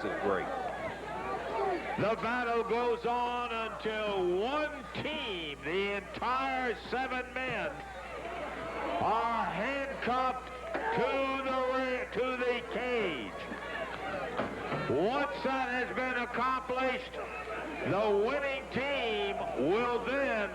is great. The battle goes on until one team, the entire 7 men, are handcuffed to the cage. Once that has been accomplished, the winning team will then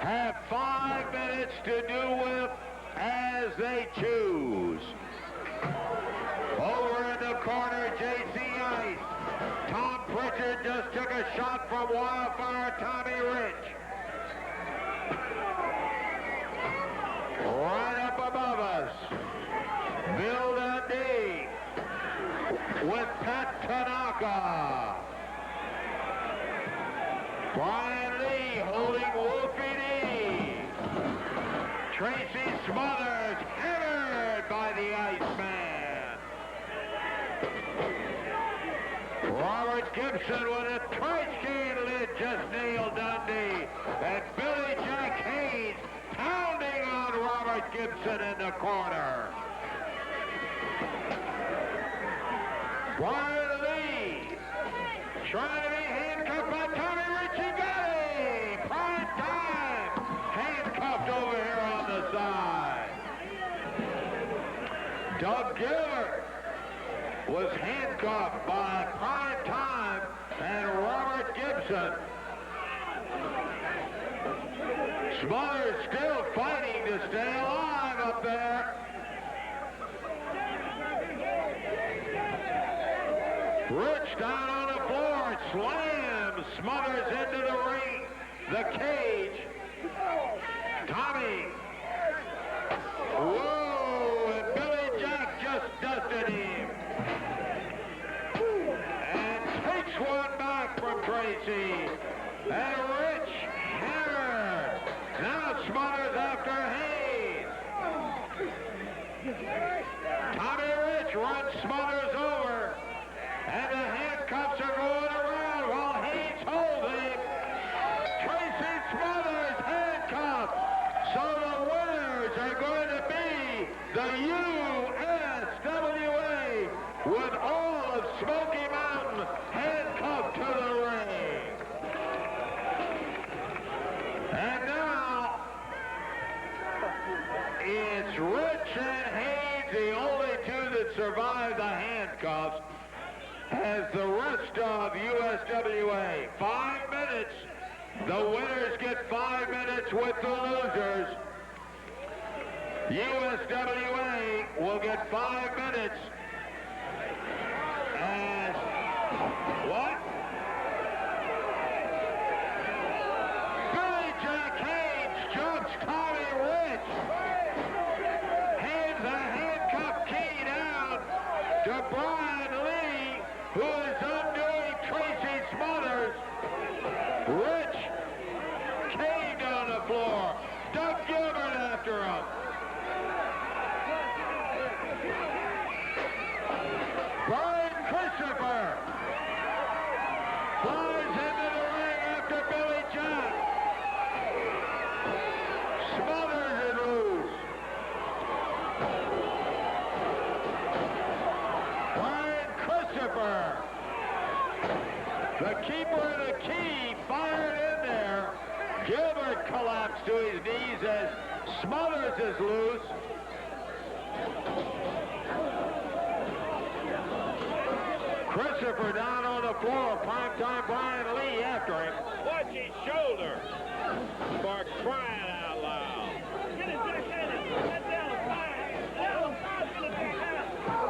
have 5 minutes to do with as they choose. Over in the corner, J.C. Ice. Tom Pritchard just took a shot from Wildfire Tommy Rich. Right up above us, Bill Dundee with Pat Tanaka. Brian Lee holding Wolfie D. Tracy Smothers hammered by the Iceman. Robert Gibson with a trash can lid just nailed Dundee. And Billy Jack Hayes pounding on Robert Gibson in the corner. Brian Lee trying to be handcuffed by Tommy Ritchie. Got him! Prime time! Handcuffed over here on the side. Doug Gilbert was handcuffed by Prime Time and Robert Gibson. Smothers still fighting to stay alive up there. Rich down on the floor, slams Smothers into the ring, the cage. Tommy. Whoa, and Billy Jack just dusted him. And takes one back from Tracy. And Rich hammered. Now Smothers after Hayes. Tommy Rich runs Smothers over. And the handcuffs are going around while Hayes holds him. Tracy Smothers handcuffed. So the winners are going to be the USWA with all of Smoky Mountain handcuffed to the ring. And now it's Rich and Hayes, the only two that survived the handcuffs. As the rest of USWA, 5 minutes. The winners get 5 minutes with the losers. USWA will get 5 minutes. As what? Billy Jack Hayes jumps Tommy Rich. Hands a handcuff key down to Brian Lee, who is undoing Tracy Smothers. Rich caved on the floor. Doug Gilbert after him. Brian Christopher flies into the ring after Billy Jack. Smothers is loose. Brian Christopher, the keeper of the key, fired in there. Gilbert collapsed to his knees as Smothers is loose. Christopher down on the floor. Primetime Brian Lee after him. Watch his shoulder. For crying out loud. Get it, Jack Henry. That's down to 5. Down to 5.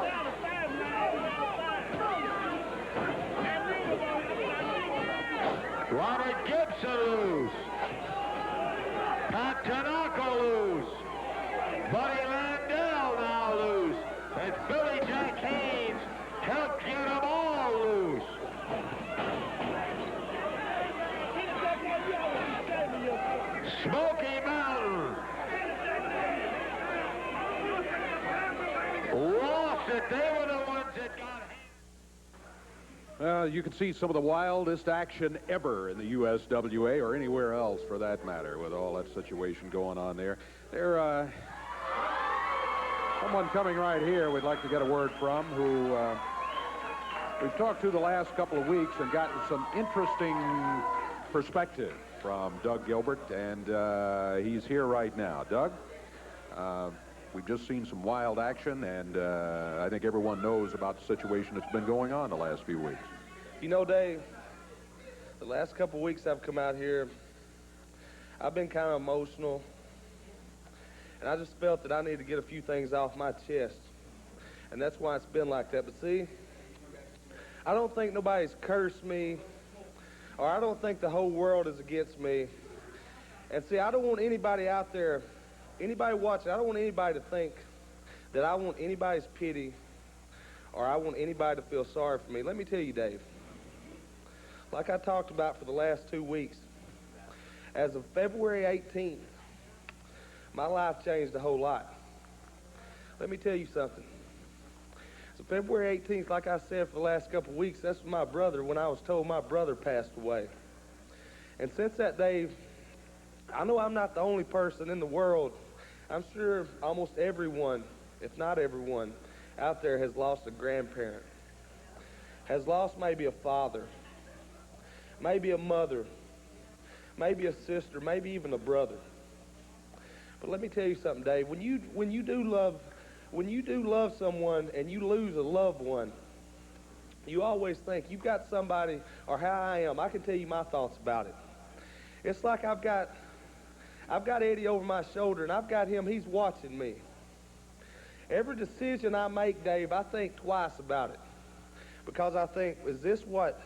Down to 5 now. Robert Gibson loose. Pat Tanaka loose. Buddy Landell now loose. And Billy Jack Hayes helped get them all loose. Smoky Mountain lost it. They were the ones that got You can see some of the wildest action ever in the USWA, or anywhere else for that matter, with all that situation going on there. Someone coming right here we'd like to get a word from who We've talked through the last couple of weeks and gotten some interesting perspective from Doug Gilbert, and he's here right now. Doug, we've just seen some wild action, and I think everyone knows about the situation that's been going on the last few weeks. You know, Dave, the last couple of weeks I've come out here, I've been kind of emotional, and I just felt that I need to get a few things off my chest, and that's why it's been like that. But see, I don't think nobody's cursed me, or I don't think the whole world is against me. And see, I don't want anybody out there, anybody watching, I don't want anybody to think that I want anybody's pity or I want anybody to feel sorry for me. Let me tell you, Dave, like I talked about for the last 2 weeks, as of February 18th, my life changed a whole lot. Let me tell you something. So February 18th, like I said for the last couple of weeks, that's my brother, when I was told my brother passed away. And since that day, I know I'm not the only person in the world. I'm sure almost everyone, if not everyone, out there has lost a grandparent, has lost maybe a father, maybe a mother, maybe a sister, maybe even a brother. But let me tell you something, Dave. When you do love someone and you lose a loved one, you always think you've got somebody, or how I am, I can tell you my thoughts about it. It's like I've got Eddie over my shoulder, and I've got him, he's watching me. Every decision I make, Dave, I think twice about it. Because I think, is this what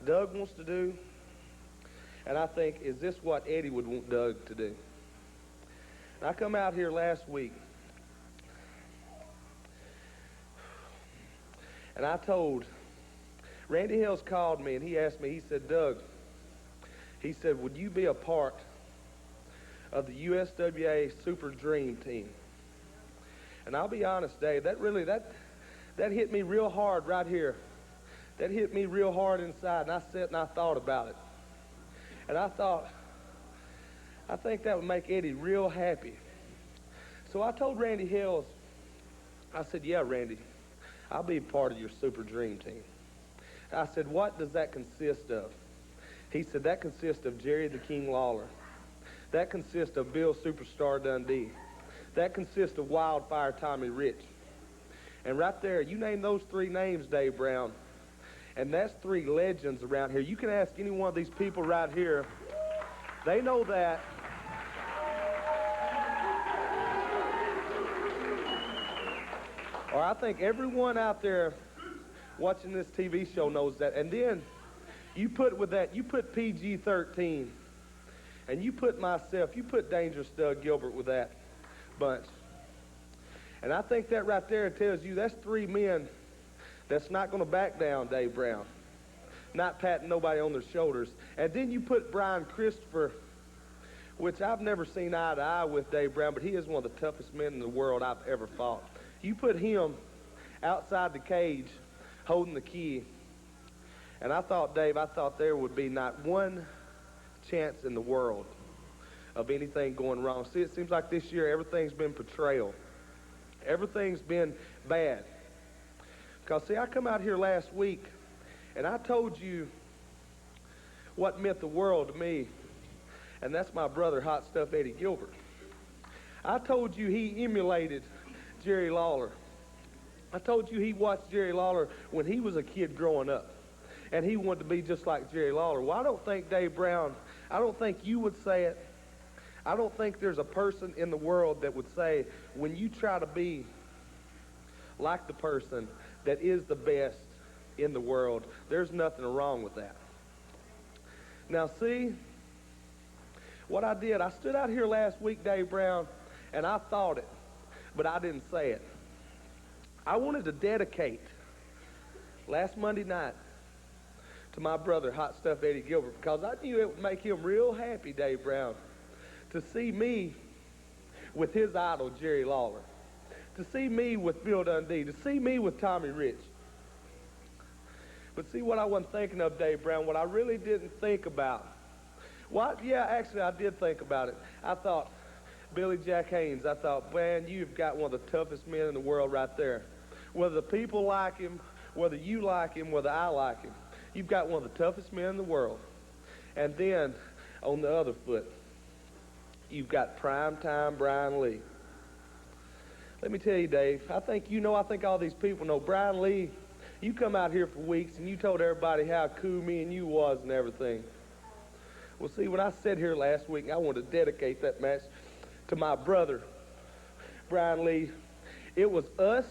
Doug wants to do? And I think, is this what Eddie would want Doug to do? And I come out here last week, and I told, Randy Hills called me, and he asked me, he said, Doug, he said, would you be a part of the USWA Super Dream Team? And I'll be honest, Dave, that hit me real hard right here. That hit me real hard inside, and I sat and I thought about it. And I thought, I think that would make Eddie real happy. So I told Randy Hills, I said, yeah, Randy, I'll be part of your Super Dream Team. I said, what does that consist of? He said, that consists of Jerry the King Lawler. That consists of Bill Superstar Dundee. That consists of Wildfire Tommy Rich. And right there, you name those 3 names, Dave Brown, and that's 3 legends around here. You can ask any one of these people right here. They know that. Or I think everyone out there watching this TV show knows that. And then you put with that, you put PG-13, and you put myself, you put Dangerous Doug Gilbert with that bunch. And I think that right there tells you that's 3 men that's not going to back down, Dave Brown. Not patting nobody on their shoulders. And then you put Brian Christopher, which I've never seen eye to eye with Dave Brown, but he is one of the toughest men in the world I've ever fought. You put him outside the cage holding the key. And I thought, Dave, there would be not one chance in the world of anything going wrong. See, it seems like this year everything's been betrayal. Everything's been bad. Because, see, I come out here last week, and I told you what meant the world to me, and that's my brother, Hot Stuff Eddie Gilbert. I told you he emulated Jerry Lawler. I told you he watched Jerry Lawler when he was a kid growing up, and he wanted to be just like Jerry Lawler. Well, I don't think, Dave Brown, I don't think you would say it. I don't think there's a person in the world that would say, when you try to be like the person that is the best in the world, there's nothing wrong with that. Now, see, what I did, I stood out here last week, Dave Brown, and I thought it, but I didn't say it. I wanted to dedicate last Monday night to my brother, Hot Stuff Eddie Gilbert, because I knew it would make him real happy, Dave Brown, to see me with his idol, Jerry Lawler, to see me with Bill Dundee, to see me with Tommy Rich. But see what I wasn't thinking of, Dave Brown, what I really didn't think about. Well, yeah, actually I did think about it. I thought, Billy Jack Haynes, I thought, man, you've got one of the toughest men in the world right there. Whether the people like him, whether you like him, whether I like him, you've got one of the toughest men in the world. And then on the other foot, you've got primetime Brian Lee. Let me tell you, Dave, I think all these people know Brian Lee. You come out here for weeks and you told everybody how cool me and you was and everything. Well, see, when I sat here last week, I wanted to dedicate that match to my brother, Brian Lee. It was us,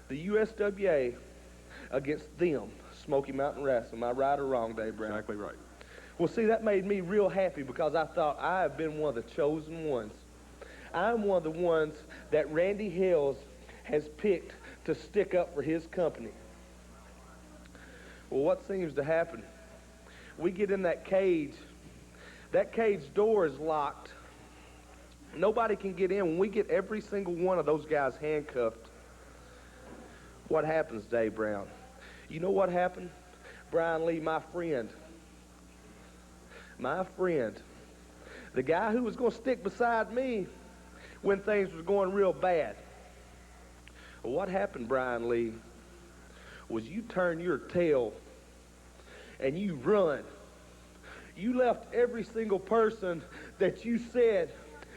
the USWA, against them, Smoky Mountain Wrestling. Am I right or wrong, Dave Brown? Exactly right. Well, see, that made me real happy because I thought I have been one of the chosen ones. I'm one of the ones that Randy Hales has picked to stick up for his company. Well, what seems to happen? We get in that cage. That cage door is locked. Nobody can get in. When we get every single one of those guys handcuffed, what happens, Dave Brown? You know what happened? Brian Lee, my friend, the guy who was going to stick beside me when things was going real bad. Well, what happened, Brian Lee, was you turn your tail and you run. You left every single person that you said,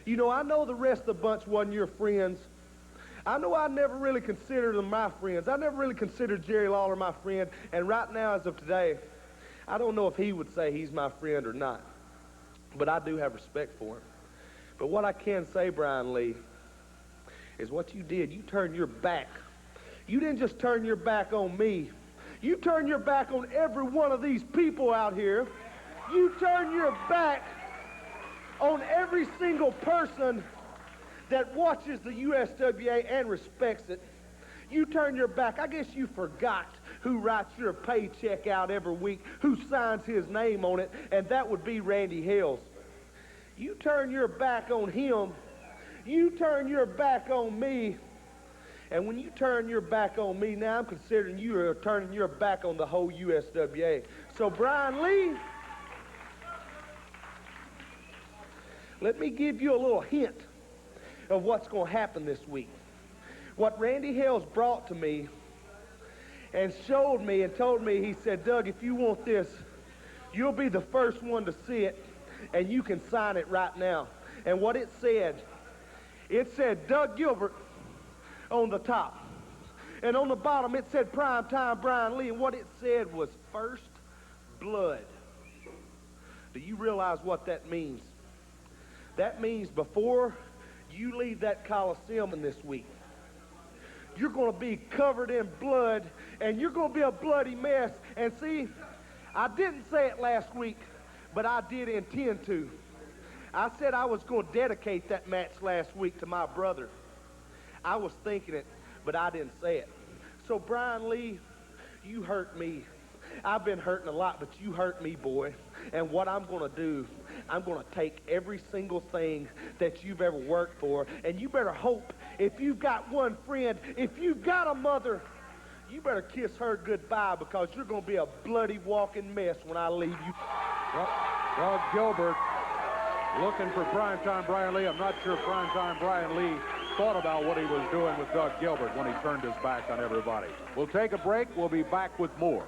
you know, I know the rest of the bunch wasn't your friends. I know I never really considered them my friends. I never really considered Jerry Lawler my friend. And right now, as of today, I don't know if he would say he's my friend or not. But I do have respect for him. But what I can say, Brian Lee, is what you did. You turned your back. You didn't just turn your back on me. You turned your back on every one of these people out here. You turned your back on every single person that watches the USWA and respects it. You turned your back. I guess you forgot who writes your paycheck out every week, who signs his name on it, and that would be Randy Hales. You turn your back on him. You turn your back on me. And when you turn your back on me, now I'm considering you are turning your back on the whole USWA. So, Brian Lee, let me give you a little hint of what's going to happen this week. What Randy Hales brought to me and showed me and told me, he said, Doug, if you want this, you'll be the first one to see it, and you can sign it right now. And what it said Doug Gilbert on the top. And on the bottom, it said Primetime Brian Lee, and what it said was First Blood. Do you realize what that means? That means before you leave that Coliseum in this week, you're going to be covered in blood, and you're going to be a bloody mess. And see, I didn't say it last week, but I did intend to. I said I was going to dedicate that match last week to my brother. I was thinking it, but I didn't say it. So, Brian Lee, you hurt me. I've been hurting a lot, but you hurt me, boy. And what I'm going to do, I'm going to take every single thing that you've ever worked for, and you better hope, if you've got one friend, if you've got a mother, you better kiss her goodbye, because you're going to be a bloody walking mess when I leave you. Well, Doug Gilbert looking for Primetime Brian Lee. I'm not sure Primetime Brian Lee thought about what he was doing with Doug Gilbert when he turned his back on everybody. We'll take a break. We'll be back with more.